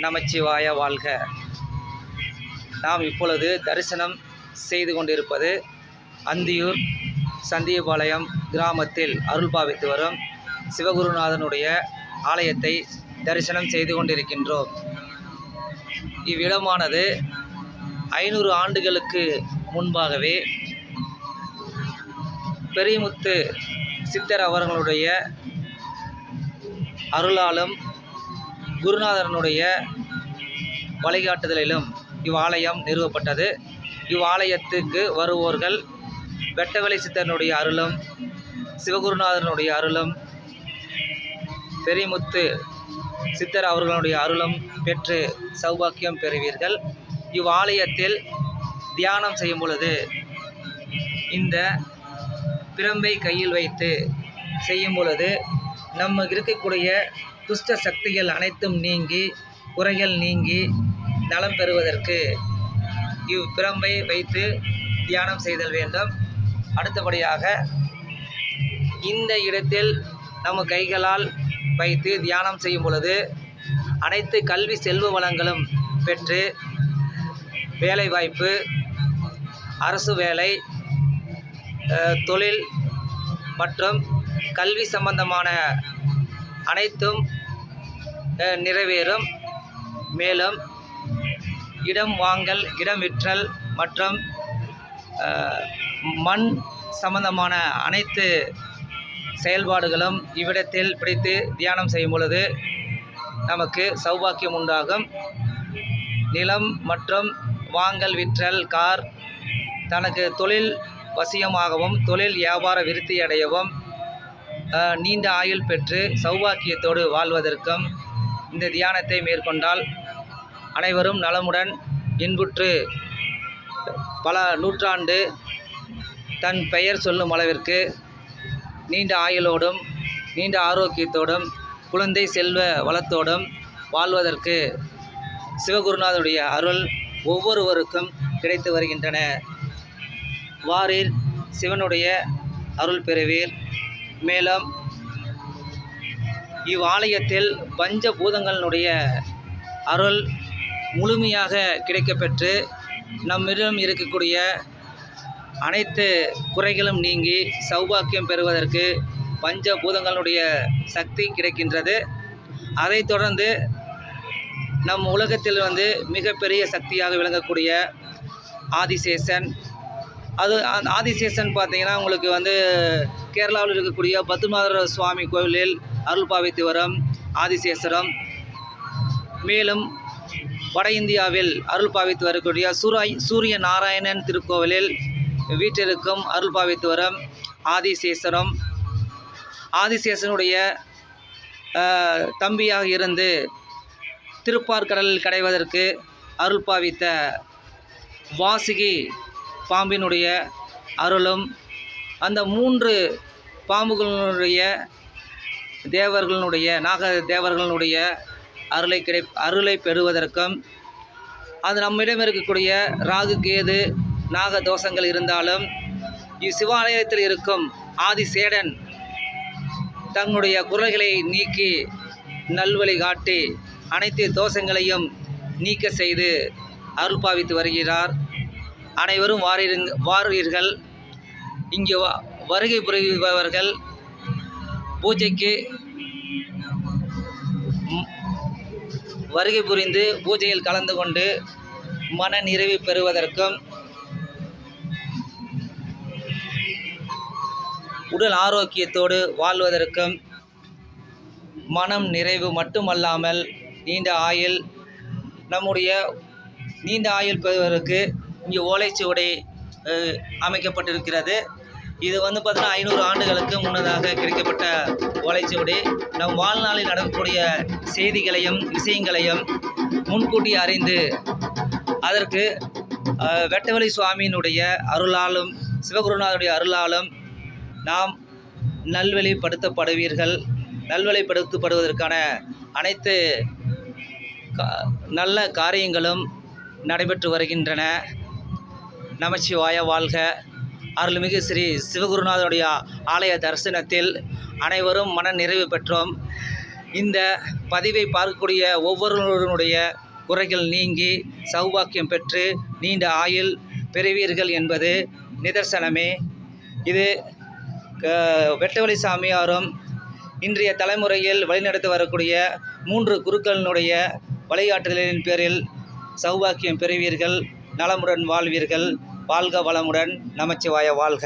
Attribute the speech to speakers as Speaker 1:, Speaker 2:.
Speaker 1: நமச்சிவாய வாழ்க. நாம் இப்பொழுது தரிசனம் செய்து கொண்டிருப்பது அந்தியூர் சந்தியபாளையம் கிராமத்தில் அருள் பாவித்து வரும் சிவகுருநாதனுடைய ஆலயத்தை தரிசனம் செய்து கொண்டிருக்கின்றோம். இவ்விடமானது 500 ஆண்டுகளுக்கு முன்பாகவே பெரியமுத்து சித்தர் அவர்களுடைய அருளாலும் குருநாதனுடைய வழிகாட்டுதலிலும் இவ்வாலயம் நிறுவப்பட்டது. இவ்வாலயத்துக்கு வருவோர்கள் வெட்டவெளி சித்தனுடைய அருளும் சிவகுருநாதனுடைய அருளும் பெரியமுத்து சித்தர் அவர்களுடைய அருளும் பெற்று சௌபாக்கியம் பெறுவீர்கள். இவ்வாலயத்தில் தியானம் செய்யும் பொழுது இந்த பிரம்பை கையில் வைத்து செய்யும் பொழுது நம்ம இருக்கக்கூடிய துஷ்ட சக்திகள் அனைத்தும் நீங்கி குறைகள் நீங்கி நலம் பெறுவதற்கு இப்பிரம்பை வைத்து தியானம் செய்தல் வேண்டும். அடுத்தபடியாக இந்த இடத்தில் நம்ம கைகளால் வைத்து தியானம் செய்யும் பொழுது அனைத்து கல்வி செல்வ வளங்களும் பெற்று வேலைவாய்ப்பு, அரசு வேலை, தொழில் மற்றும் கல்வி சம்பந்தமான அனைத்தும் நிறைவேறும். மேலும் இடம் வாங்கல், இடம் விற்றல் மற்றும் மண் சம்பந்தமான அனைத்து செயல்பாடுகளும் இவ்விடத்தில் பிடித்து தியானம் செய்யும் பொழுது நமக்கு சௌபாக்கியம் உண்டாகும். நிலம் மற்றும் வாங்கல் விற்றல், கார், தனக்கு தொழில் வசியமாகவும் தொழில் வியாபார விருத்தி அடையவும் நீண்ட ஆயுள் பெற்று சௌபாக்கியத்தோடு வாழ்வதற்கும் இந்த தியானத்தை மேற்கொண்டால் அனைவரும் நலமுடன் இன்புற்று பல நூற்றாண்டு தன் பெயர் சொல்லும் அளவிற்கு நீண்ட ஆயுளோடும் நீண்ட ஆரோக்கியத்தோடும் குழந்தை செல்வ வளத்தோடும் வாழ்வதற்கு சிவகுருநாதனுடைய அருள் ஒவ்வொருவருக்கும் கிடைத்து வருகின்றன. வாரீர், சிவனுடைய அருள் பெறுவீர். மேலும் இவ்வாலயத்தில் பஞ்சபூதங்களுடைய அருள் முழுமையாக கிடைக்கப்பெற்று நம்மிடம் இருக்கக்கூடிய அனைத்து குறைகளும் நீங்கி சௌபாக்கியம் பெறுவதற்கு பஞ்சபூதங்களுடைய சக்தி கிடைக்கின்றது. அதைத் தொடர்ந்து நம் உலகத்தில் மிகப்பெரிய சக்தியாக விளங்கக்கூடிய ஆதிசேஷன், ஆதிசேஷன் பார்த்திங்கன்னா உங்களுக்கு கேரளாவில் இருக்கக்கூடிய பத்மநாப சுவாமி கோவிலில் அருள் பாவித்து வரும் ஆதிசேஷரம், மேலும் வட இந்தியாவில் அருள் பாவித்து வரக்கூடிய சூரிய நாராயணன் திருக்கோவிலில் வீட்டிற்கும் அருள் பாவித்து வரும் ஆதிசேஷரம், ஆதிசேஷனுடைய தம்பியாக இருந்து திருப்பார்கடலில் கடைவதற்கு அருள் பாவித்த வாசுகி பாம்பினுடைய அருளும் அந்த 3 பாம்புகளுடைய தேவர்களுடைய நாக தேவர்களுடைய அருளை பெறுவதற்கும் அது நம்மிடம் இருக்கக்கூடிய ராகு கேது நாக தோஷங்கள் இருந்தாலும் இவ்சிவாலயத்தில் இருக்கும் ஆதிசேடன் தங்களுடைய குறைகளை நீக்கி நல்வழி காட்டி அனைத்து தோஷங்களையும் நீக்க செய்து அருள் பாவித்து வருகிறார். அனைவரும் வாரீர்கள். இங்கு வருகை புரிபவர்கள் பூஜைக்கு வருகை புரிந்து பூஜையில் கலந்து கொண்டு மன நிறைவு பெறுவதற்கும் உடல் ஆரோக்கியத்தோடு வாழ்வதற்கும் மனம் நிறைவு மட்டுமல்லாமல் நீண்ட ஆயுள் பெறுவதற்கு இங்கே ஓலைச்சுவடி அமைக்கப்பட்டிருக்கிறது. இது பார்த்தீங்கன்னா 500 ஆண்டுகளுக்கு முன்னதாக கிடைக்கப்பட்ட ஓலைச்சுவடி. நம் வாழ்நாளில் நடக்கக்கூடிய செய்திகளையும் விஷயங்களையும் முன்கூட்டி அறிந்து அதற்கு வெட்டவெளி சுவாமியினுடைய அருளாலும் சிவகுருநாதனுடைய அருளாலும் நாம் நல்வழிப்படுத்தப்படுவீர்கள். நல்வழிப்படுத்தப்படுவதற்கான அனைத்து நல்ல காரியங்களும் நடைபெற்று வருகின்றன. நமச்சிவாய வாழ்க. அருள்மிகு ஸ்ரீ சிவகுருநாதனுடைய ஆலய தரிசனத்தில் அனைவரும் மன நிறைவு பெற்றோம். இந்த பதிவை பார்க்கக்கூடிய ஒவ்வொருவருடைய குறைகள் நீங்கி சௌபாக்கியம் பெற்று நீண்ட ஆயுள் பெறுவீர்கள் என்பது நிதர்சனமே. இது வெட்டவெளி சாமியாரும் இன்றைய தலைமுறையில் வழிநடத்தி வரக்கூடிய 3 குருக்களினுடைய வழிகாட்டுதலின் பேரில் சௌபாக்கியம் பெறுவீர்கள், நலமுடன் வாழ்வீர்கள். வாழ்க வளமுடன். நமச்சிவாய வாழ்க.